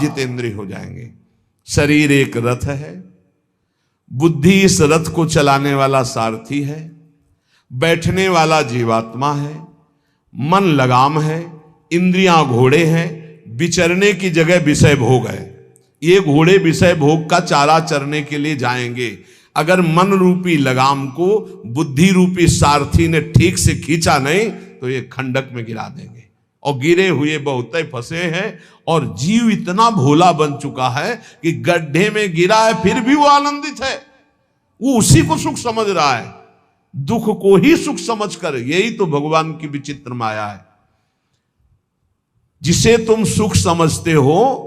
जितेंद्रिय हो जाएंगे। शरीर एक रथ है, बुद्धि इस रथ को चलाने वाला सारथी है, बैठने वाला जीवात्मा है, मन लगाम है, इंद्रियां घोड़े हैं, विचरने की जगह विषय भोग है। ये घोड़े विषय भोग का चारा चरने के लिए जाएंगे। अगर मन रूपी लगाम को बुद्धि रूपी सारथी ने ठीक से खींचा नहीं तो ये खंडक में गिरा देंगे। और गिरे हुए बहुत फंसे हैं और जीव इतना भोला बन चुका है कि गड्ढे में गिरा है फिर भी वो आनंदित है, वो उसी को सुख समझ रहा है, दुख को ही सुख समझकर। यही तो भगवान की विचित्र माया है। जिसे तुम सुख समझते हो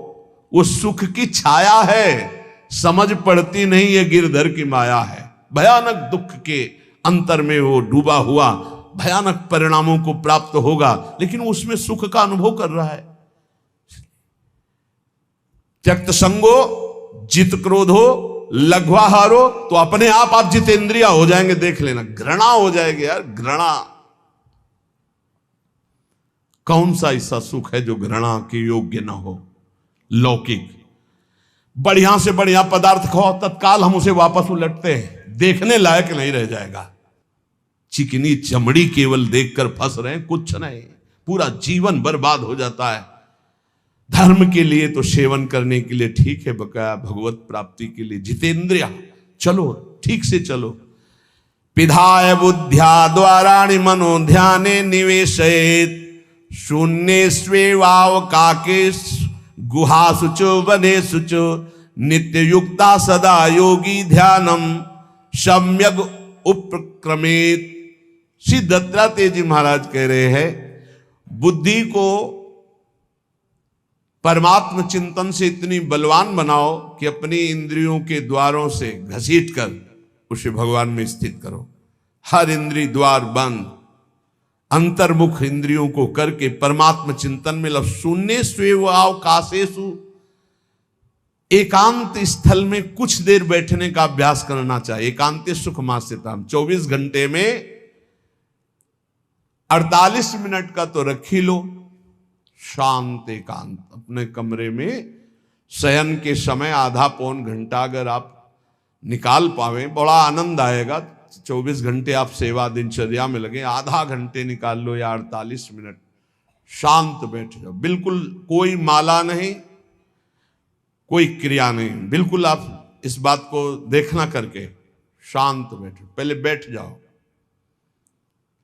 वो सुख की छाया है, समझ पड़ती नहीं ये गिरधर की माया है। भयानक दुख के अंतर में वो डूबा हुआ भयानक परिणामों को प्राप्त होगा, लेकिन उसमें सुख का अनुभव कर रहा है। त्यक्त संगो जित क्रोधो लघ्वाहारो, तो अपने आप जितेंद्रिया हो जाएंगे। देख लेना, घृणा हो जाएगी यार, घृणा। कौन सा ऐसा सुख है जो घृणा के योग्य ना हो? लौकिक बढ़िया से बढ़िया पदार्थ खाओ, तत्काल हम उसे वापस उलटते हैं, देखने लायक नहीं रह जाएगा। चिकनी चमड़ी केवल देखकर फंस रहे हैं, कुछ नहीं, पूरा जीवन बर्बाद हो जाता है। धर्म के लिए तो सेवन करने के लिए ठीक है, बकाया भगवत प्राप्ति के लिए जितेंद्रिया चलो, ठीक से चलो। पिधाय बुद्ध्या द्वाराणि मनो ध्याने निवेशयेत्, शून्ये स्वेवावकाके गुहासुचो वनेसुचो, नित्य युक्ता सदा योगी ध्यानम सम्यग उपक्रमेत। श्री दत्तात्रेय जी महाराज कह रहे हैं, बुद्धि को परमात्म चिंतन से इतनी बलवान बनाओ कि अपनी इंद्रियों के द्वारों से घसीटकर उसे भगवान में स्थित करो। हर इंद्रिय द्वार बंद, अंतर्मुख इंद्रियों को करके परमात्म चिंतन में लव। शून्य स्वेवावकाशेषु, एकांत स्थल में कुछ देर बैठने का अभ्यास करना चाहिए। एकांत सुख मास्यताम, 24 घंटे में 48 मिनट का तो रख ही लो शांत एकांत। अपने कमरे में शयन के समय आधा पौन घंटा अगर आप निकाल पावे, बड़ा आनंद आएगा। 24 घंटे आप सेवा दिनचर्या में लगे, आधा घंटे निकाल लो या 48 मिनट शांत बैठ जाओ। बिल्कुल कोई माला नहीं, कोई क्रिया नहीं, बिल्कुल आप इस बात को देखना करके शांत बैठो। पहले बैठ जाओ।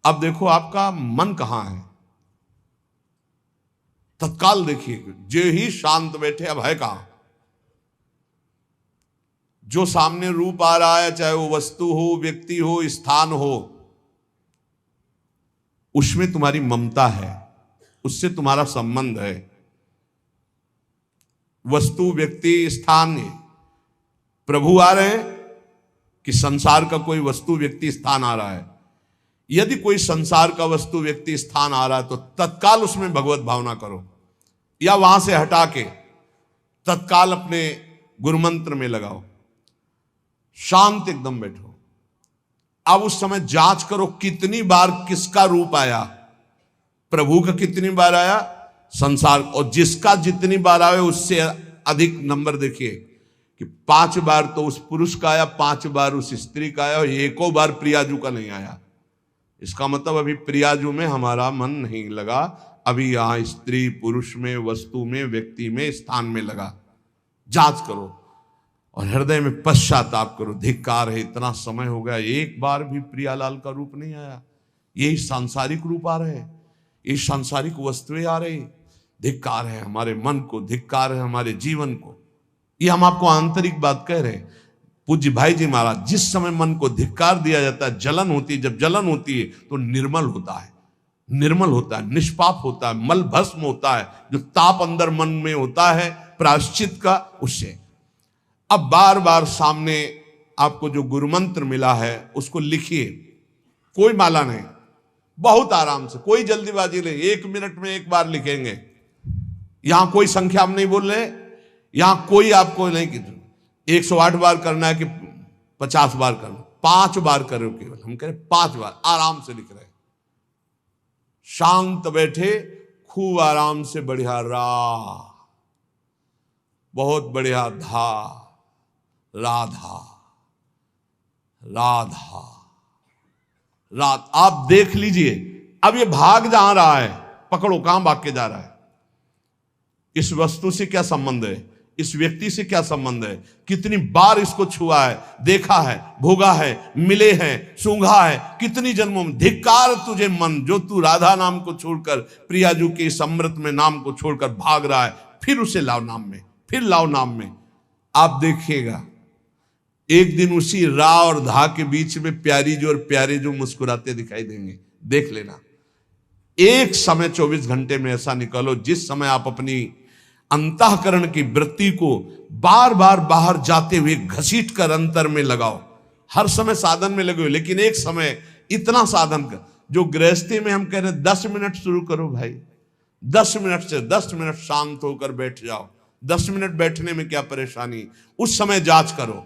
अब देखो आपका मन कहां है, तत्काल देखिए। जो ही शांत बैठे, अब है कहां? जो सामने रूप आ रहा है, चाहे वो वस्तु हो, व्यक्ति हो, स्थान हो, उसमें तुम्हारी ममता है, उससे तुम्हारा संबंध है। वस्तु, व्यक्ति, स्थान, प्रभु आ रहे हैं कि संसार का कोई वस्तु, व्यक्ति, स्थान आ रहा है? यदि कोई संसार का वस्तु, व्यक्ति, स्थान आ रहा है तो तत्काल उसमें भगवत भावना करो, या वहां से हटा के तत्काल अपने गुरुमंत्र में लगाओ। शांत एकदम बैठो। अब उस समय जांच करो कितनी बार किसका रूप आया। प्रभु का कितनी बार आया, संसार, और जिसका जितनी बार आए उससे अधिक नंबर देखिए कि 5 बार तो उस पुरुष का आया, 5 बार उस स्त्री का आया, और एको बार प्रियाजू का नहीं आया। इसका मतलब अभी प्रियाजू में हमारा मन नहीं लगा, अभी यहां स्त्री पुरुष में, वस्तु में, व्यक्ति में, स्थान में लगा। जांच करो और हृदय में पश्चाताप करो। धिक्कार है, इतना समय हो गया, एक बार भी प्रियालाल का रूप नहीं आया। यही सांसारिक रूप आ रहे हैं, ये सांसारिक वस्तुएं आ रही। धिक्कार है हमारे मन को, धिक्कार है हमारे जीवन को। ये हम आपको आंतरिक बात कह रहे हैं। पूज्य भाई जी महाराज, जिस समय मन को धिक्कार दिया जाता है, जलन होती है, जब जलन होती है तो निर्मल होता है, निर्मल होता है, निष्पाप होता है, मल भस्म होता है। जो ताप अंदर मन में होता है प्रायश्चित का, उससे। अब बार बार सामने आपको जो गुरुमंत्र मिला है उसको लिखिए। कोई माला नहीं, बहुत आराम से, कोई जल्दीबाजी नहीं। 1 मिनट में 1 बार लिखेंगे। यहां कोई संख्या हम नहीं बोल रहे, यहां कोई आपको नहीं कि 108 बार करना है कि 50 बार करना, 5 बार करो केवल। हम कह रहे 5 बार आराम से लिख रहे हैं। शांत बैठे, खूब आराम से, बढ़िया रा बहुत बढ़िया, धा, राधा, राधा, रात। आप देख लीजिए, अब ये भाग जहां रहा है, पकड़ो कहां भाग के जा रहा है। इस वस्तु से क्या संबंध है, इस व्यक्ति से क्या संबंध है, कितनी बार इसको छुआ है, देखा है, भोगा है, मिले हैं, सूंघा है, कितनी जन्मों में। धिक्कार तुझे मन, जो तू राधा नाम को छोड़कर, प्रियाजू के इस अमृत में नाम को छोड़कर भाग रहा है, फिर उसे लाओ नाम में, फिर लाओ नाम में। आप देखिएगा एक दिन उसी रा और धा के बीच में प्यारी जो और प्यारे जो मुस्कुराते दिखाई देंगे। देख लेना, एक समय 24 घंटे में ऐसा निकालो जिस समय आप अपनी अंतःकरण की वृत्ति को बार बार बाहर जाते हुए घसीट कर अंतर में लगाओ। हर समय साधन में लगे हो, लेकिन एक समय इतना साधन कर, जो गृहस्थी में हम कह रहे हैं 10 मिनट शुरू करो भाई, 10 मिनट से 10 मिनट शांत होकर बैठ जाओ। 10 मिनट बैठने में क्या परेशानी, उस समय जांच करो,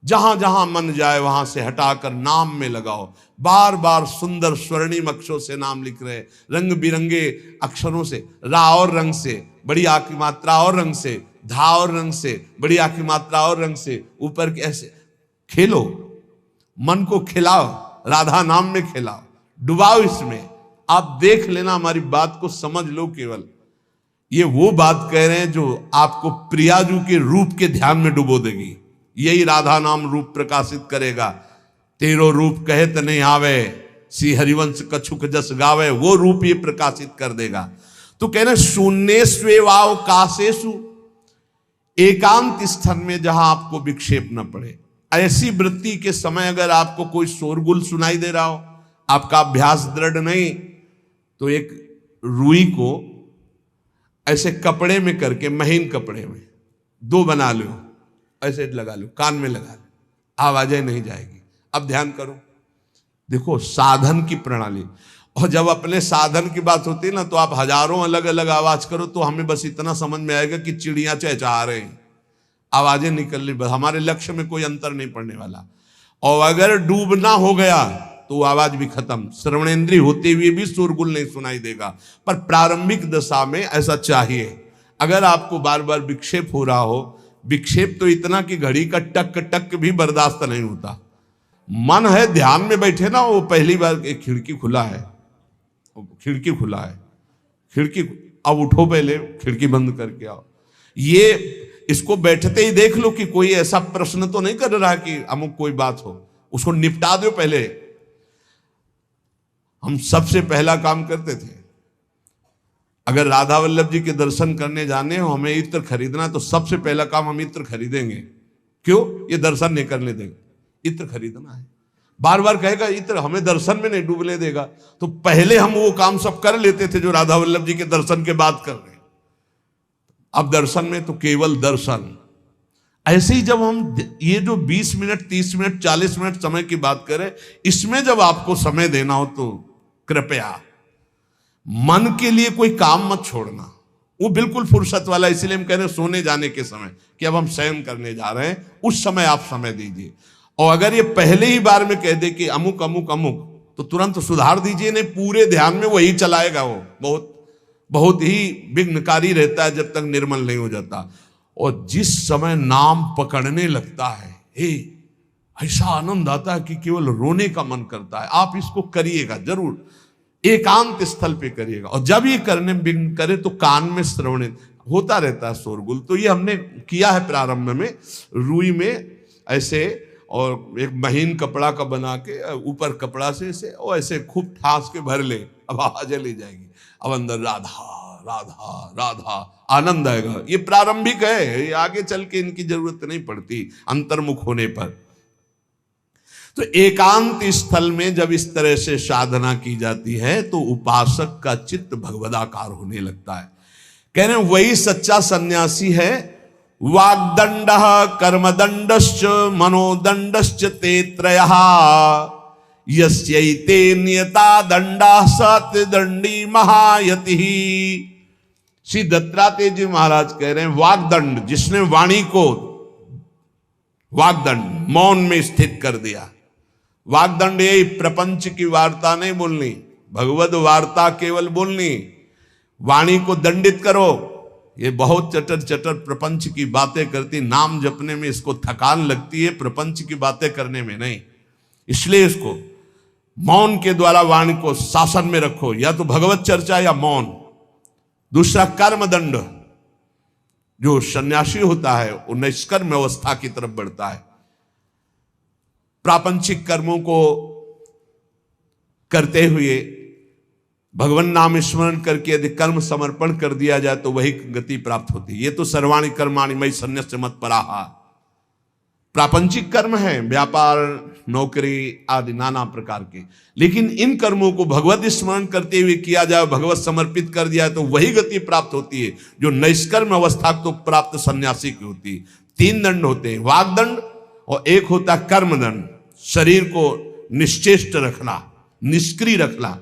जहां जहां मन जाए वहां से हटाकर नाम में लगाओ। बार बार सुंदर स्वर्णिम अक्षरों से नाम लिख रहे, रंग बिरंगे अक्षरों से, रा और रंग से, बड़ी आ की मात्रा और रंग से, धा और रंग से, बड़ी आ की मात्रा और रंग से, ऊपर के ऐसे खेलो, मन को खिलाओ, राधा नाम में खिलाओ, डुबाओ इसमें। आप देख लेना, हमारी बात को समझ लो। केवल ये वो बात कह रहे हैं जो आपको प्रियाजू के रूप के ध्यान में डुबो देगी। यही राधा नाम रूप प्रकाशित करेगा। तेरो रूप कहत नहीं आवे, सी हरिवंश कछुक जस गावे, वो रूप ये प्रकाशित कर देगा। तो कहना शून्य स्वेवाव काशेषु, एकांत स्थन में जहां आपको विक्षेप न पड़े। ऐसी वृत्ति के समय अगर आपको कोई शोरगुल सुनाई दे रहा हो, आपका अभ्यास दृढ़ नहीं, तो एक रुई को ऐसे कपड़े में करके, महीन कपड़े में 2 बना लो, ऐसे लगा लो, कान में लगा लो, आवाजें नहीं जाएगी। अब ध्यान करो, देखो साधन की प्रणाली। और जब अपने साधन की बात होती है ना, तो आप हजारों अलग अलग आवाज करो तो हमें बस इतना समझ में आएगा कि चिड़िया चहचहा रहे हैं, आवाजें निकल रही, बस हमारे लक्ष्य में कोई अंतर नहीं पड़ने वाला। और अगर डूबना हो गया तो आवाज भी खत्म, श्रवणेंद्रिय होते हुए भी शोरगुल नहीं सुनाई देगा। पर प्रारंभिक दशा में ऐसा चाहिए। अगर आपको बार बार विक्षेप हो रहा हो, विक्षेप तो इतना कि घड़ी का टक टक भी बर्दाश्त नहीं होता, मन है ध्यान में बैठे ना, वो पहली बार एक खिड़की खुला है, खिड़की खुला है, खिड़की, अब उठो, पहले खिड़की बंद करके आओ। ये इसको बैठते ही देख लो कि कोई ऐसा प्रश्न तो नहीं कर रहा कि अमुक कोई बात हो, उसको निपटा दो पहले। हम सबसे पहला काम करते थे, अगर राधा वल्लभ जी के दर्शन करने जाने हो, हमें इत्र खरीदना, तो सबसे पहला काम हम इत्र खरीदेंगे। क्यों? ये दर्शन नहीं करने देगा, इत्र खरीदना है। बार बार कहेगा इत्र हमें दर्शन में नहीं डूबने देगा, तो पहले हम वो काम सब कर लेते थे जो राधा वल्लभ जी के दर्शन के बाद कर रहे हैं। अब दर्शन में तो केवल दर्शन। ऐसे ही जब हम ये जो 20 मिनट, 30 मिनट, 40 मिनट समय की बात करें, इसमें जब आपको समय देना हो तो कृपया मन के लिए कोई काम मत छोड़ना, वो बिल्कुल फुर्सत वाला। इसलिए हम कह रहे हैं सोने जाने के समय कि अब हम शयन करने जा रहे हैं, उस समय आप समय दीजिए। और अगर ये पहले ही बार में कह दे कि अमुक अमुक अमुक, तो तुरंत सुधार दीजिए, नहीं पूरे ध्यान में वही चलाएगा। वो बहुत बहुत ही विघ्नकारी रहता है जब तक निर्मल नहीं हो जाता। और जिस समय नाम पकड़ने लगता है, ऐसा आनंद आता है कि केवल रोने का मन करता है। आप इसको करिएगा जरूर, एकांत स्थल पे करिएगा। और जब ये करने विघ्न करे तो कान में श्रवण होता रहता है शोरगुल। तो ये हमने किया है प्रारंभ में, रुई में ऐसे, और एक महीन कपड़ा का बना के ऊपर कपड़ा से ऐसे और ऐसे खूब ठास के भर ले, अब आवाजें ले जाएगी, अब अंदर राधा राधा राधा, आनंद आएगा। ये प्रारंभिक है, ये आगे चल के इनकी जरूरत नहीं पड़ती अंतर्मुख होने पर। तो एकांत स्थल में जब इस तरह से साधना की जाती है तो उपासक का चित्त भगवदाकार होने लगता है। कह रहे हैं वही सच्चा सन्यासी है। वाग्दंड कर्मदंडश्च मनोदंडश्च ते त्रयः, यस्यैते नियता दंडा सत्यदंडी महायति। श्री दत्तात्रेय जी महाराज कह रहे हैं वाग्दंड, जिसने वाणी को, वाग्दंड मौन में स्थित कर दिया। वाग्दंड यही प्रपंच की वार्ता नहीं बोलनी, भगवद वार्ता केवल बोलनी। वाणी को दंडित करो, ये बहुत चटर चटर प्रपंच की बातें करती, नाम जपने में इसको थकान लगती है, प्रपंच की बातें करने में नहीं। इसलिए इसको मौन के द्वारा वाणी को शासन में रखो, या तो भगवत चर्चा या मौन। दूसरा कर्मदंड, जो सन्यासी होता है वो निष्कर्म अवस्था की तरफ बढ़ता है। प्रापंचिक कर्मों को करते हुए भगवान नाम स्मरण करके यदि कर्म समर्पण कर दिया जाए तो वही गति प्राप्त होती है। ये तो सर्वाणि कर्माणि मयि सन्न्यस्य मत्पराः प्रापंचिक कर्म है, व्यापार, नौकरी आदि नाना प्रकार के। लेकिन इन कर्मों को भगवत स्मरण करते हुए किया जाए, भगवत समर्पित कर दिया तो वही गति प्राप्त होती है जो निष्कर्म अवस्था को प्राप्त सन्यासी की होती है। 3 दंड होते हैं, वागदंड और एक होता कर्मदंड, शरीर को निश्चेष्ट रखना, निष्क्रिय रखना,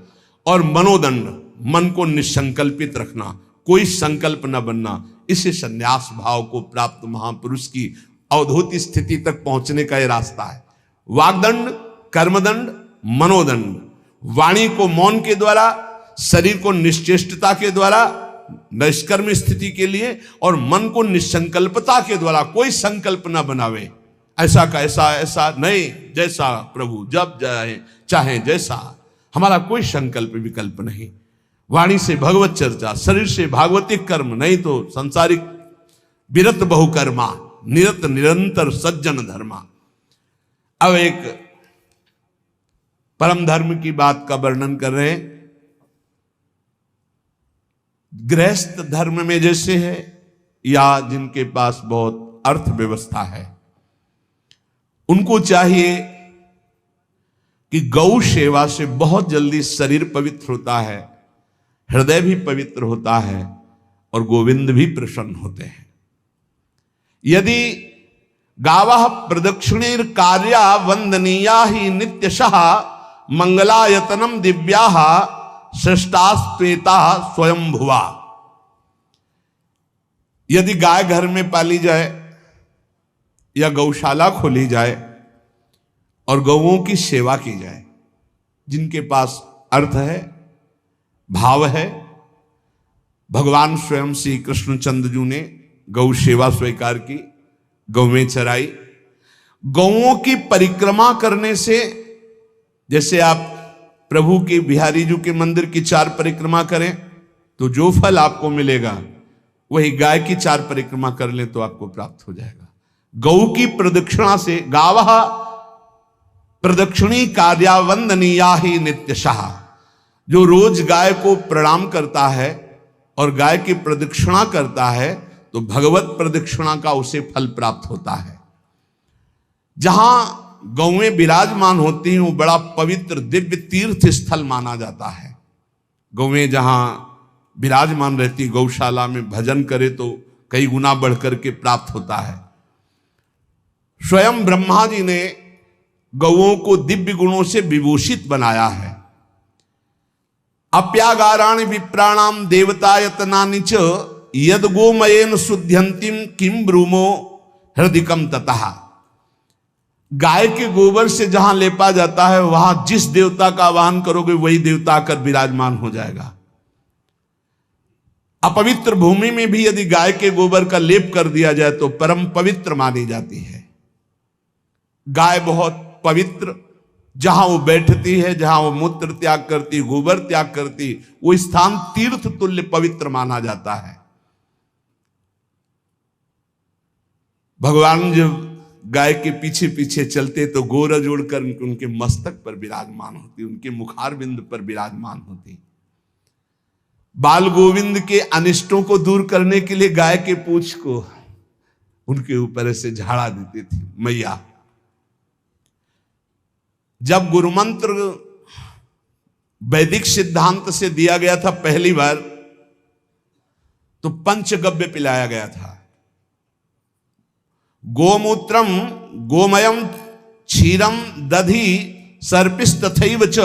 और मनोदंड, मन को निसंकल्पित रखना, कोई संकल्प न बनना। इसे संन्यास भाव को प्राप्त महापुरुष की अवधूत स्थिति तक पहुंचने का यह रास्ता है। वागदंड, कर्मदंड, मनोदंड, वाणी को मौन के द्वारा, शरीर को निश्चेष्टता के द्वारा निष्कर्म स्थिति के लिए, और मन को निसंकल्पता के द्वारा, कोई संकल्प न बनावे, ऐसा का ऐसा नहीं, जैसा प्रभु जब चाहे जैसा, हमारा कोई संकल्प विकल्प नहीं। वाणी से भगवत चर्चा, शरीर से भागवतिक कर्म, नहीं तो सांसारिक विरत बहुकर्मा, निरत निरंतर सज्जन धर्मा। अब एक परम धर्म की बात का वर्णन कर रहे हैं। गृहस्थ धर्म में जैसे है, या जिनके पास बहुत अर्थव्यवस्था है, उनको चाहिए कि गौ सेवा से बहुत जल्दी शरीर पवित्र होता है, हृदय भी पवित्र होता है, और गोविंद भी प्रसन्न होते हैं। यदि गावः प्रदक्षिणीर कार्या वंदनीया ही नित्यशः मंगलायतनम दिव्याः श्रेष्ठास्त्वेता स्वयंभुवा। यदि गाय घर में पाली जाए या गौशाला खोली जाए और गौओं की सेवा की जाए, जिनके पास अर्थ है, भाव है, भगवान स्वयं श्री कृष्णचंद्र जी ने गौ सेवा स्वीकार की, गौवें चराई। गौओं की परिक्रमा करने से, जैसे आप प्रभु के बिहारी जी के मंदिर की 4 परिक्रमा करें तो जो फल आपको मिलेगा वही गाय की 4 परिक्रमा कर लें तो आपको प्राप्त हो जाएगा। गौ की प्रदक्षिणा से, गावः प्रदक्षिणी कार्या वंदनीया ही नित्यशः, जो रोज गाय को प्रणाम करता है और गाय की प्रदक्षिणा करता है तो भगवत प्रदक्षिणा का उसे फल प्राप्त होता है। जहां गौएं विराजमान होती हैं वो बड़ा पवित्र दिव्य तीर्थ स्थल माना जाता है। गौएं जहां विराजमान रहती, गौशाला में भजन करे तो कई गुना बढ़कर के प्राप्त होता है। स्वयं ब्रह्मा जी ने गौओं को दिव्य गुणों से विभूषित बनाया है। अप्यागाराणि विप्राणाम देवतायतनानि च यद गोमयेन शुद्ध्यंतिम किम ब्रूमो हृदिकम ततः। गाय के गोबर से जहां लेपा जाता है वहां जिस देवता का आवाहन करोगे वही देवता आकर विराजमान हो जाएगा। अपवित्र भूमि में भी यदि गाय के गोबर का लेप कर दिया जाए तो परम पवित्र मानी जाती है। गाय बहुत पवित्र, जहां वो बैठती है, जहां वो मूत्र त्याग करती, गोबर त्याग करती, वो स्थान तीर्थ तुल्य पवित्र माना जाता है। भगवान जब गाय के पीछे पीछे चलते तो गोरज उड़कर उनके मस्तक पर विराजमान होती, उनके मुखार बिंद पर विराजमान होती। बाल गोविंद के अनिष्टों को दूर करने के लिए गाय के पूंछ को उनके ऊपर से झाड़ा देती थी मैया। जब गुरुमंत्र वैदिक सिद्धांत से दिया गया था पहली बार तो पंचगव्य पिलाया गया था। गोमूत्रम गोमयम क्षीरम दधि सर्पिस्तथैव च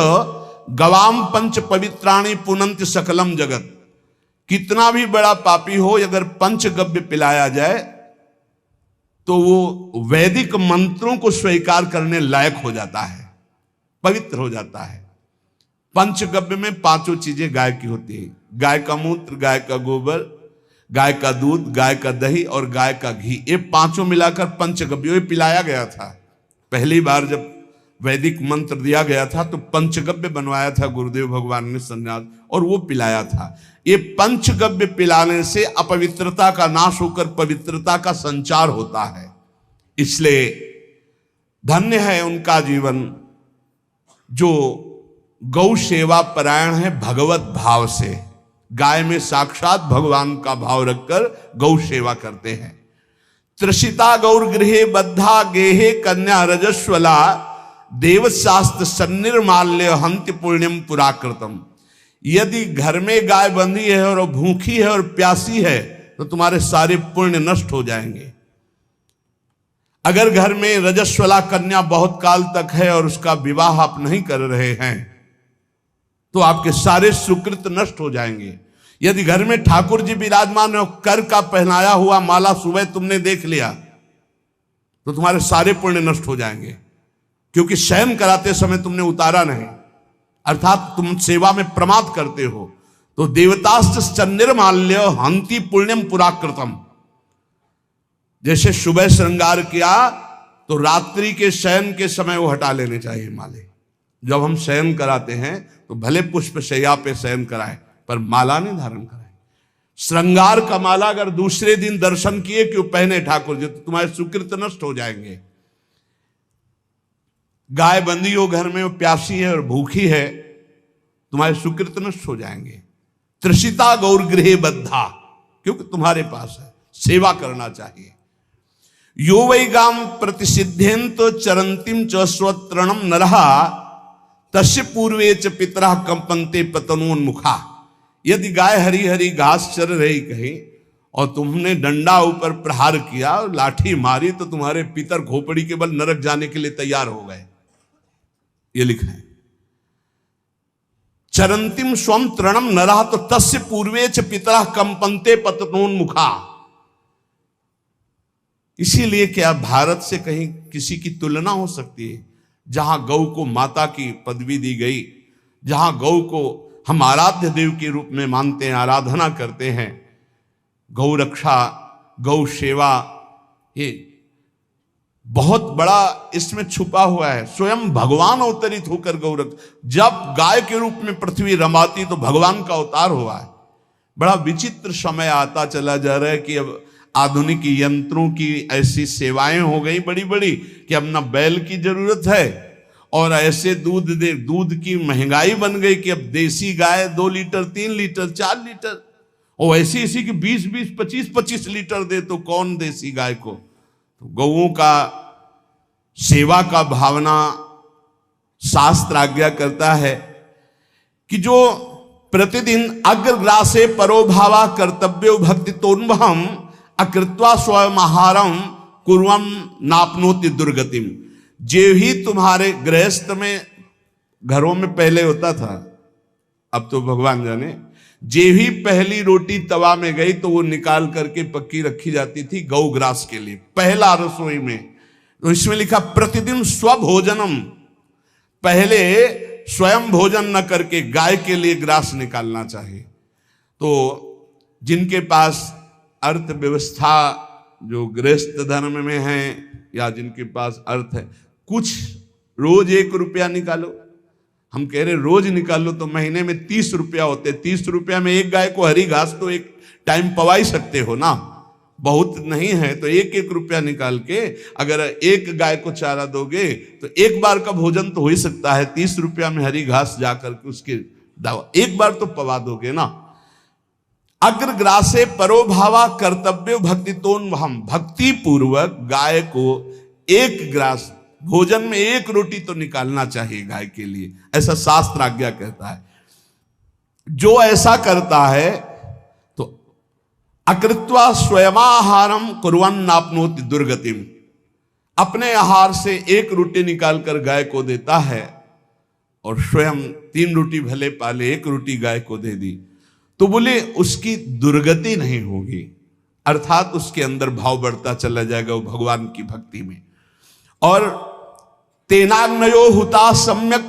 गवाम पंच पवित्राणि पुनंत सकलम जगत। कितना भी बड़ा पापी हो अगर पंचगव्य पिलाया जाए तो वो वैदिक मंत्रों को स्वीकार करने लायक हो जाता है, पवित्र हो जाता है। पंचगव्य में 5 चीजें गाय की होती है। गाय का मूत्र, गाय का गोबर, गाय का दूध, गाय का दही और गाय का घी, ये पांचों मिलाकर पंचगव्य ये पिलाया गया था। पहली बार जब वैदिक मंत्र दिया गया था तो पंचगव्य बनवाया था गुरुदेव भगवान ने सन्यास, और वो पिलाया था। ये पंचगव्य पिलाने से अपवित्रता का नाश होकर पवित्रता का संचार होता है। इसलिए धन्य है उनका जीवन जो गौ सेवा परायण है भगवत भाव से, गाय में साक्षात भगवान का भाव रखकर गौ सेवा करते हैं। त्रिषिता गौर गृहे बद्धा गेहे कन्या रजस्वला देवशास्त्र सन्निर्माल्य हंति पुण्यम पुराकृतम। यदि घर में गाय बंधी है और भूखी है और प्यासी है तो तुम्हारे सारे पुण्य नष्ट हो जाएंगे। अगर घर में रजस्वला कन्या बहुत काल तक है और उसका विवाह आप नहीं कर रहे हैं तो आपके सारे सुकृत नष्ट हो जाएंगे। यदि घर में ठाकुर जी विराजमान है, कर का पहनाया हुआ माला सुबह तुमने देख लिया तो तुम्हारे सारे पुण्य नष्ट हो जाएंगे, क्योंकि शयन कराते समय तुमने उतारा नहीं, अर्थात तुम सेवा में प्रमाद करते हो। तो देवतास्त्र सन्निर्माल्य हंति पुण्यम पुराकृतम। जैसे सुबह श्रृंगार किया तो रात्रि के शयन के समय वो हटा लेने चाहिए माले। जब हम शयन कराते हैं तो भले पुष्प शैया पे शयन कराएं पर माला नहीं धारण कराएं। श्रृंगार का माला अगर दूसरे दिन दर्शन किए क्यों पहने ठाकुर जी तो तुम्हारे सुकृत नष्ट हो जाएंगे। गाय बंदी हो घर में, वो प्यासी है और भूखी है, तुम्हारे सुकृत नष्ट हो जाएंगे। त्रिषिता गौर गृहे बद्धा, क्योंकि तुम्हारे पास है, सेवा करना चाहिए। यो वै गाम प्रतिसिद्धेन तो चरंतिम च स्वत्रणम नरहा तस्य पूर्वे च पितरा कंपन्ते पतनोन्मुखा। यदि गाय हरी हरी घास चर रही कहीं और तुमने डंडा ऊपर प्रहार किया और लाठी मारी तो तुम्हारे पितर खोपड़ी के बल नरक जाने के लिए तैयार हो गए। ये लिखा है चरंतिम स्वम तृणम नरहा तो तस्य पूर्वे च पितरा कंपन्ते पतनोन्मुखा। इसीलिए क्या भारत से कहीं किसी की तुलना हो सकती है जहां गौ को माता की पदवी दी गई, जहां गौ को हम आराध्य देव के रूप में मानते हैं, आराधना करते हैं। गौ रक्षा, गौ सेवा, ये बहुत बड़ा इसमें छुपा हुआ है। स्वयं भगवान अवतरित होकर गौ जब गाय के रूप में पृथ्वी रमाती तो भगवान का अवतार हुआ है। बड़ा विचित्र समय आता चला जा रहा है कि अब आधुनिक यंत्रों की ऐसी सेवाएं हो गई बड़ी बड़ी कि अब ना बैल की जरूरत है और ऐसे दूध की महंगाई बन गई कि अब देसी गाय 2 लीटर 3 लीटर 4 लीटर और ऐसी ऐसी कि 20-20 25-25 लीटर दे तो कौन देसी गाय को। तो गौओं का सेवा का भावना शास्त्र आज्ञा करता है कि जो प्रतिदिन अग्रग्रासे परोभावा कर्तव्यो भक्ति तोन्वहम अकृत्वा स्वयं आहारम कुर्वम नापनोति दुर्गतिम। जे ही तुम्हारे गृहस्थ में घरों में पहले होता था, अब तो भगवान जाने, जे ही पहली रोटी तवा में गई तो वो निकाल करके पक्की रखी जाती थी गौग्रास के लिए, पहला रसोई में। तो इसमें लिखा प्रतिदिन स्वभोजनम, पहले स्वयं भोजन न करके गाय के लिए ग्रास निकालना चाहिए। तो जिनके पास अर्थव्यवस्था जो गृहस्थ धर्म में है या जिनके पास अर्थ है, कुछ रोज 1 रुपया निकालो। हम कह रहे रोज निकालो तो महीने में 30 रुपया होते। 30 रुपया में एक गाय को हरी घास तो एक टाइम पवा ही सकते हो ना, बहुत नहीं है तो 1-1 रुपया निकाल के अगर एक गाय को चारा दोगे तो एक बार का भोजन तो हो ही सकता है। 30 रुपया में हरी घास जाकर के उसके दावा एक बार तो पवा दोगे ना। अग्रग्रासे परोभावा कर्तव्य भक्ति तोन हम, भक्ति पूर्वक गाय को 1 ग्रास भोजन में 1 रोटी तो निकालना चाहिए गाय के लिए, ऐसा शास्त्र आज्ञा कहता है। जो ऐसा करता है तो अकृत्वा स्वयमाहारम कुर्वन् नाप्नोति दुर्गतिम, अपने आहार से 1 रोटी निकालकर गाय को देता है और स्वयं 3 रोटी भले पाले 1 रोटी गाय को दे दी तो बोले उसकी दुर्गति नहीं होगी, अर्थात उसके अंदर भाव बढ़ता चला जाएगा वो भगवान की भक्ति में। और तेनाग्नयो हुता सम्यक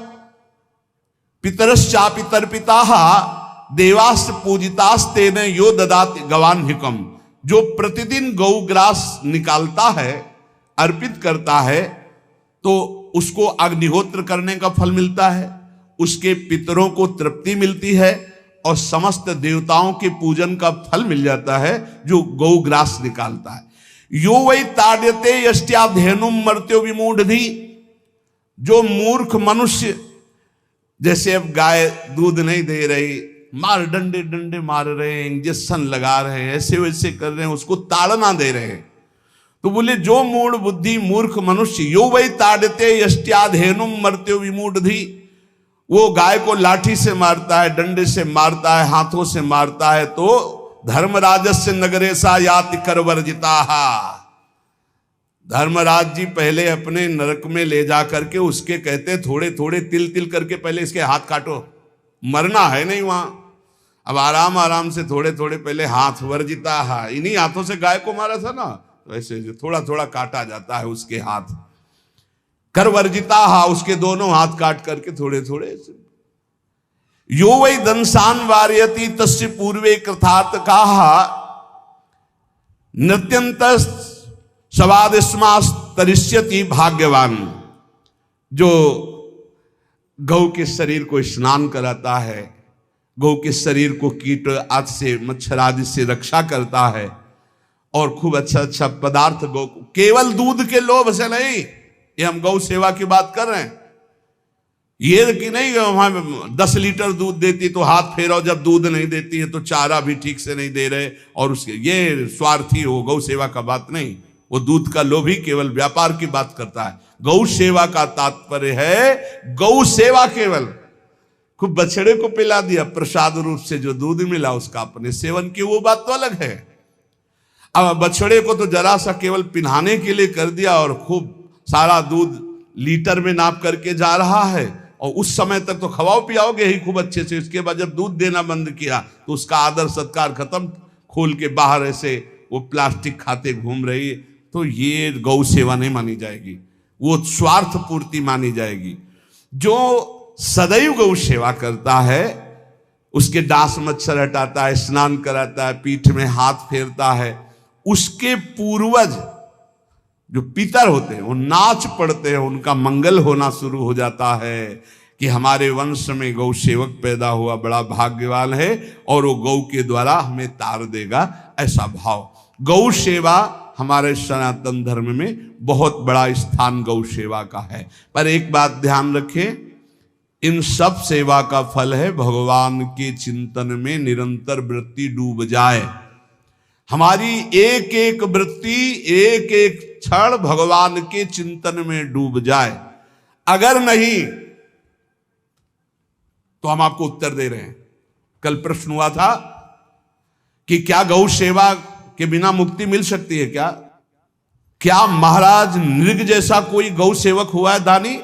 पितरश्चापि तर्पिता देवास पूजितास्ते ने यो ददात गवान्हिकम, जो प्रतिदिन गौग्रास निकालता है, अर्पित करता है, तो उसको अग्निहोत्र करने का फल मिलता है, उसके पितरों को तृप्ति मिलती है और समस्त देवताओं के पूजन का फल मिल जाता है जो गौग्रास निकालता है। यो वै ताड्यते यष्ट्याधेनुम मर्त्यो विमूढ़धि, जो मूर्ख मनुष्य, जैसे अब गाय दूध नहीं दे रही, मार डंडे डंडे मार रहे हैं, इंजेक्शन लगा रहे हैं, ऐसे वैसे कर रहे हैं, उसको ताड़ना दे रहे हैं, तो बोले जो मूढ़ बुद्धि मूर्ख मनुष्य, यो वै ताड्यते यष्ट्याधेनुम मर्त्यो विमूढ़धि, वो गाय को लाठी से मारता है, डंडे से मारता है, हाथों से मारता है, तो धर्मराजस्य नगरेशा याति करवर्जिता, धर्मराज जी पहले अपने नरक में ले जा करके उसके कहते थोड़े थोड़े तिल तिल करके पहले इसके हाथ काटो, मरना है नहीं वहां, अब आराम आराम से थोड़े थोड़े पहले हाथ वर्जिता, इन्हीं हाथों से गाय को मारा था ना, तो ऐसे थोड़ा थोड़ा काटा जाता है उसके हाथ, कर वर्जिता, उसके दोनों हाथ काट करके थोड़े थोड़े। यो वै दंसान वार्यति तस्य पूर्वे कृतार्थ काहा, नृत्यंत सवादिस्मास्तरिष्यति भाग्यवान, जो गौ के शरीर को स्नान कराता है, गौ के शरीर को कीट आदि से मच्छर आदि से रक्षा करता है, और खूब अच्छा अच्छा पदार्थ गौ, केवल दूध के लोभ से नहीं, ये हम गौ सेवा की बात कर रहे हैं, ये कि नहीं वहां 10 लीटर दूध देती तो हाथ फेरो, जब दूध नहीं देती है तो चारा भी ठीक से नहीं दे रहे, और उसके ये स्वार्थी हो, गौ सेवा का बात नहीं, वो दूध का लोभी केवल व्यापार की बात करता है। गौ सेवा का तात्पर्य है गौ सेवा, केवल खूब बछड़े को पिला दिया प्रसाद रूप से, जो दूध मिला उसका अपने सेवन की, वो बात तो अलग है। अब बछड़े को तो जरा सा केवल पिन्हाने के लिए कर दिया और खूब सारा दूध लीटर में नाप करके जा रहा है, और उस समय तक तो खवाओ पियाओगे ही खूब अच्छे से, उसके बाद जब दूध देना बंद किया तो उसका आदर सत्कार खत्म, खोल के बाहर ऐसे वो प्लास्टिक खाते घूम रही है, तो ये गौ सेवा नहीं मानी जाएगी, वो स्वार्थ पूर्ति मानी जाएगी। जो सदैव गौ सेवा करता है, उसके डांस मच्छर हटाता है, स्नान कराता है, पीठ में हाथ फेरता है, उसके पूर्वज जो पितर होते हैं वो नाच पड़ते हैं, उनका मंगल होना शुरू हो जाता है कि हमारे वंश में गौ सेवक पैदा हुआ, बड़ा भाग्यवान है, और वो गौ के द्वारा हमें तार देगा, ऐसा भाव। गौ सेवा हमारे सनातन धर्म में बहुत बड़ा स्थान गौ सेवा का है। पर एक बात ध्यान रखें, इन सब सेवा का फल है भगवान के चिंतन में निरंतर वृत्ति डूब जाए, हमारी एक एक वृत्ति एक एक क्षण भगवान के चिंतन में डूब जाए। अगर नहीं तो हम आपको उत्तर दे रहे हैं। कल प्रश्न हुआ था कि क्या गौ सेवा के बिना मुक्ति मिल सकती है? क्या महाराज नृग जैसा कोई गौ सेवक हुआ है दानी?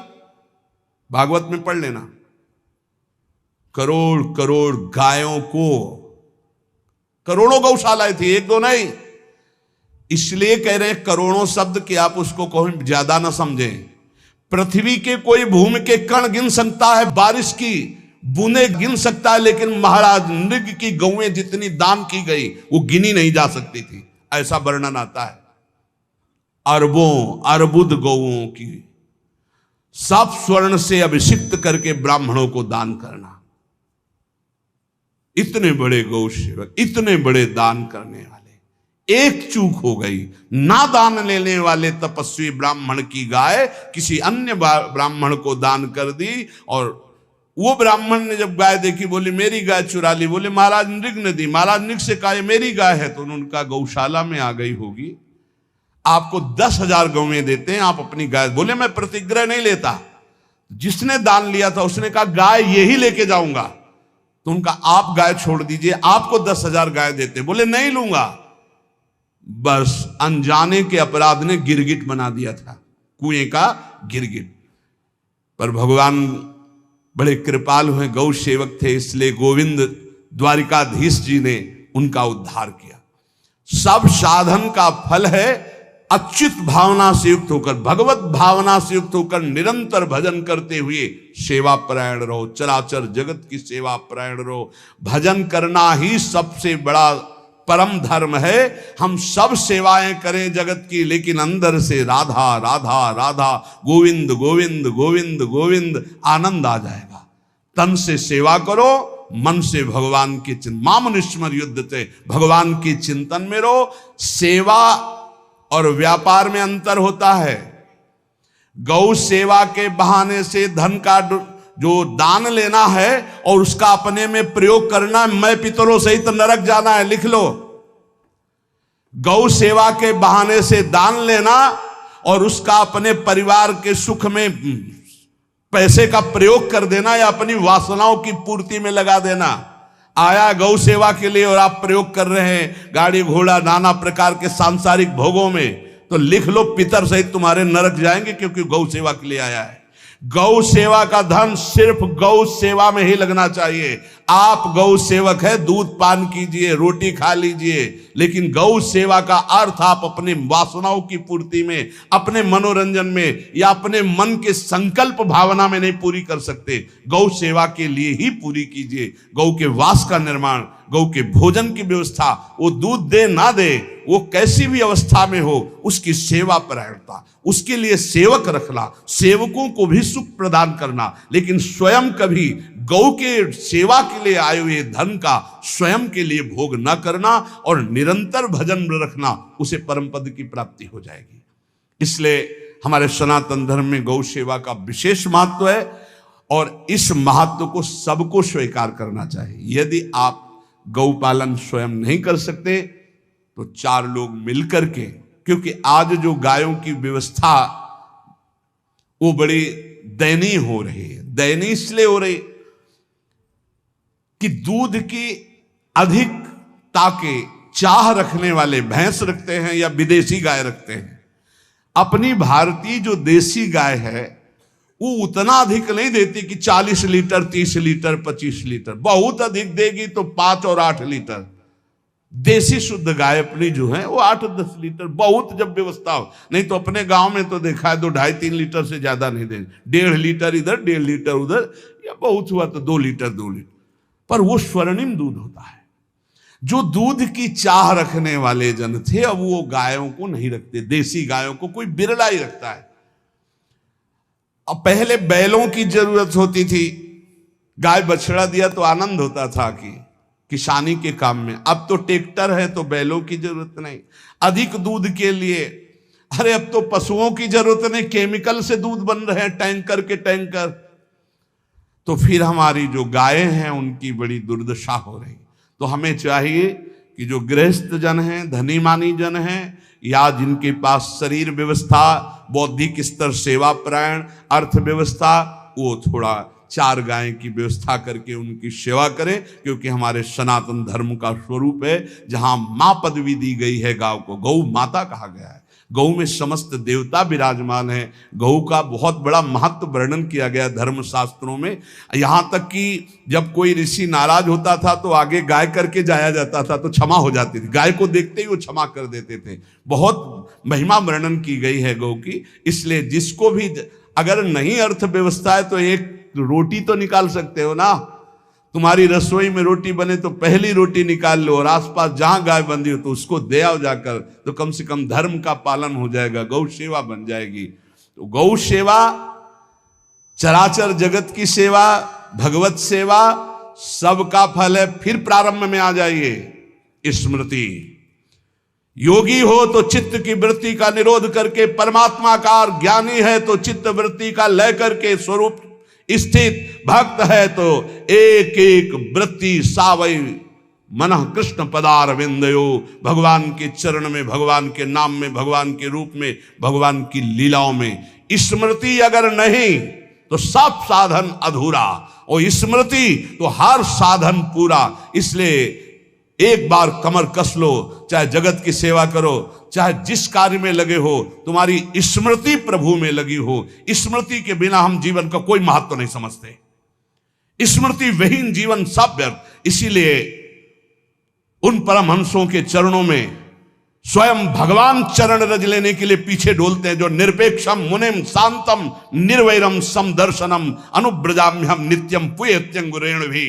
भागवत में पढ़ लेना, करोड़ करोड़ गायों को, करोड़ों गौशालाएं थी, एक दो नहीं, इसलिए कह रहे हैं करोड़ों शब्द कि आप उसको कहीं ज्यादा ना समझें। पृथ्वी के कोई भूमि के कण गिन सकता है, बारिश की बूंदे गिन सकता है, लेकिन महाराज नृग की गौएं जितनी दान की गई वो गिनी नहीं जा सकती थी, ऐसा वर्णन आता है। अरबों अर्बुद गौओं की सब स्वर्ण से अभिषिक्त करके ब्राह्मणों को दान करना, इतने बड़े गौ सेवक, इतने बड़े दान करने वाले, एक चूक हो गई, ना दान लेने वाले तपस्वी ब्राह्मण की गाय किसी अन्य ब्राह्मण को दान कर दी, और वो ब्राह्मण ने जब गाय देखी बोली मेरी गाय चुरा ली, बोले महाराज नृग ने दी। महाराज नृग से कहा मेरी गाय है, तो उनका गौशाला में आ गई होगी, आपको 10,000 गौवें देते हैं, आप अपनी गाय। बोले मैं प्रतिग्रह नहीं लेता। जिसने दान लिया था उसने कहा गाय यही लेके जाऊंगा, तो उनका आप गाय छोड़ दीजिए, आपको 10,000 गाय देते। बोले नहीं लूंगा। बस अनजाने के अपराध ने गिरगिट बना दिया था, कुएं का गिरगिट। पर भगवान बड़े कृपालु हैं, गौ सेवक थे, इसलिए गोविंद द्वारिकाधीश जी ने उनका उद्धार किया। सब साधन का फल है अच्युत भावना से युक्त होकर, भगवत भावना से युक्त होकर निरंतर भजन करते हुए सेवा परायण रहो, चराचर जगत की सेवा परायण रहो। भजन करना ही सबसे बड़ा परम धर्म है। हम सब सेवाएं करें जगत की, लेकिन अंदर से राधा राधा राधा, गोविंद गोविंद गोविंद गोविंद, आनंद आ जाएगा। तन से सेवा करो, मन से भगवान के चिंतन, मामनुष्मर युद्ध से, भगवान के चिंतन में रहो। सेवा और व्यापार में अंतर होता है। गौ सेवा के बहाने से धन का जो दान लेना है और उसका अपने में प्रयोग करना, मैं पितरों सहित नरक जाना है, लिख लो। गौ सेवा के बहाने से दान लेना और उसका अपने परिवार के सुख में पैसे का प्रयोग कर देना या अपनी वासनाओं की पूर्ति में लगा देना। आया गौ सेवा के लिए और आप प्रयोग कर रहे हैं गाड़ी घोड़ा नाना प्रकार के सांसारिक भोगों में, तो लिख लो पितर सहित तुम्हारे नरक जाएंगे, क्योंकि गौ सेवा के लिए आया है। गौ सेवा का धन सिर्फ गौ सेवा में ही लगना चाहिए। आप गौ सेवक है, दूध पान कीजिए, रोटी खा लीजिए, लेकिन गौ सेवा का अर्थ आप अपने वासनाओं की पूर्ति में, अपने मनोरंजन में या अपने मन के संकल्प भावना में नहीं पूरी कर सकते। गौ सेवा के लिए ही पूरी कीजिए। गौ के वास का निर्माण, गौ के भोजन की व्यवस्था, वो दूध दे ना दे, वो कैसी भी अवस्था में हो, उसकी सेवा परायणता, उसके लिए सेवक रखना, सेवकों को भी सुख प्रदान करना, लेकिन स्वयं कभी गौ के सेवा के लिए आए हुए धन का स्वयं के लिए भोग न करना और निरंतर भजन रखना, उसे परम पद की प्राप्ति हो जाएगी। इसलिए हमारे सनातन धर्म में गौ सेवा का विशेष महत्व है और इस महत्व को सबको स्वीकार करना चाहिए। यदि आप गौ पालन स्वयं नहीं कर सकते तो 4 लोग मिलकर के, क्योंकि आज जो गायों की व्यवस्था वो बड़ी दयनीय हो रही है। दयनीय इसलिए हो रही कि दूध की अधिकता के चाह रखने वाले भैंस रखते हैं या विदेशी गाय रखते हैं। अपनी भारतीय जो देसी गाय है वो उतना अधिक नहीं देती कि 40 लीटर 30 लीटर 25 लीटर, बहुत अधिक देगी तो 5 और 8 लीटर। देसी शुद्ध गाय अपनी जो है वो 8-10 लीटर, बहुत जब व्यवस्था हो। नहीं तो अपने गांव में तो देखा है 2-2.5-3 लीटर से ज्यादा नहीं देंगे, 1.5 लीटर इधर 1.5 लीटर उधर, या बहुत हुआ तो 2 लीटर 2 लीटर, पर वो स्वर्णिम दूध होता है। जो दूध की चाह रखने वाले जन थे अब वो गायों को नहीं रखते, देसी गायों को कोई बिरला ही रखता है। अब पहले बैलों की जरूरत होती थी, गाय बछड़ा दिया तो आनंद होता था कि किसानी के काम में। अब तो ट्रैक्टर है तो बैलों की जरूरत नहीं। अधिक दूध के लिए अरे अब तो पशुओं की जरूरत नहीं, केमिकल से दूध बन रहे हैं, टैंकर के टैंकर। तो फिर हमारी जो गायें हैं उनकी बड़ी दुर्दशा हो रही। तो हमें चाहिए कि जो गृहस्थ जन हैं, धनी मानी जन हैं, या जिनके पास शरीर व्यवस्था, बौद्धिक स्तर सेवा परायण, अर्थव्यवस्था, वो थोड़ा 4 गाय की व्यवस्था करके उनकी सेवा करें, क्योंकि हमारे सनातन धर्म का स्वरूप है जहां मां पदवी दी गई है गांव को, गौ माता कहा गया है। गौ में समस्त देवता विराजमान है। गौ का बहुत बड़ा महत्व वर्णन किया गया धर्म शास्त्रों में। यहां तक कि जब कोई ऋषि नाराज होता था तो आगे गाय करके जाया जाता था तो क्षमा हो जाती थी, गाय को देखते ही वो क्षमा कर देते थे। बहुत महिमा वर्णन की गई है गौ की। इसलिए जिसको भी अगर नहीं अर्थव्यवस्था है तो एक रोटी तो निकाल सकते हो ना। तुम्हारी रसोई में रोटी बने तो पहली रोटी निकाल लो और आसपास जहां गाय बंधी हो तो उसको दे आओ जाकर, तो कम से कम धर्म का पालन हो जाएगा, गौ सेवा बन जाएगी। तो गौ सेवा, चराचर जगत की सेवा, भगवत सेवा, सबका फल है। फिर प्रारंभ में आ जाइए स्मृति। योगी हो तो चित्त की वृत्ति का निरोध करके परमात्माकार, ज्ञानी है तो चित्त वृत्ति का लय करके स्वरूप स्थित, भक्त है तो एक एक वृत्ति सावई मनः कृष्ण पदार विंदयो। भगवान के चरण में, भगवान के नाम में, भगवान के रूप में, भगवान की लीलाओं में स्मृति अगर नहीं तो सब साधन अधूरा, और स्मृति तो हर साधन पूरा। इसलिए एक बार कमर कस लो, चाहे जगत की सेवा करो, चाहे जिस कार्य में लगे हो, तुम्हारी स्मृति प्रभु में लगी हो। स्मृति के बिना हम जीवन का कोई महत्व नहीं समझते। स्मृति विहीन जीवन सब व्यर्थ। इसीलिए उन परमहंसों के चरणों में स्वयं भगवान चरण रज लेने के लिए पीछे डोलते हैं। जो निरपेक्षम मुनिम शांतम निर्वैरम समदर्शनम अनुब्रजाम्यम नित्यम पुयत्यंगुरेण भी,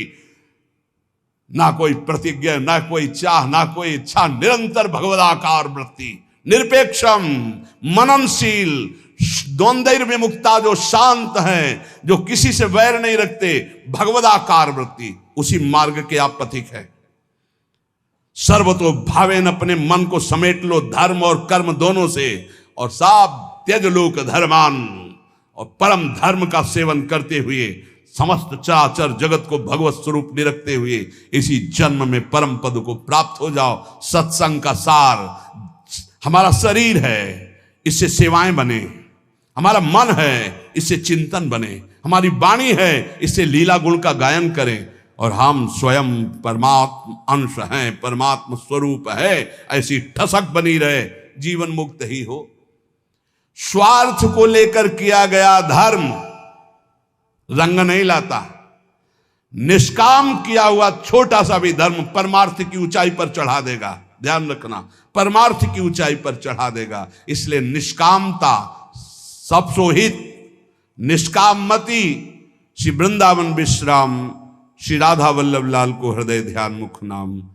ना कोई प्रतिज्ञा, ना कोई चाह, ना कोई इच्छा, निरंतर भगवदाकार वृत्ति, निरपेक्षम मननशील, द्वंद्व विमुक्ता, जो शांत हैं, जो किसी से वैर नहीं रखते, भगवदाकार वृत्ति, उसी मार्ग के आप पथिक हैं। सर्वतो भावेन, अपने मन को समेट लो धर्म और कर्म दोनों से, और साब त्यज लोक धर्मान, और परम धर्म का सेवन करते हुए समस्त चराचर जगत को भगवत स्वरूप निरखते हुए इसी जन्म में परम पद को प्राप्त हो जाओ। सत्संग का सार हमारा शरीर है, इससे सेवाएं बने, हमारा मन है, इससे चिंतन बने, हमारी वाणी है, इससे लीला गुण का गायन करें, और हम स्वयं परमात्म अंश हैं, परमात्म स्वरूप है, ऐसी ठसक बनी रहे, जीवन मुक्त ही हो। स्वार्थ को लेकर किया गया धर्म रंग नहीं लाता। निष्काम किया हुआ छोटा सा भी धर्म परमार्थ की ऊंचाई पर चढ़ा देगा। ध्यान रखना, परमार्थ की ऊंचाई पर चढ़ा देगा। इसलिए निष्कामता सब सोहित, निष्कामति। श्री वृंदावन विश्राम श्री राधा वल्लभ लाल को हृदय ध्यान मुख नाम।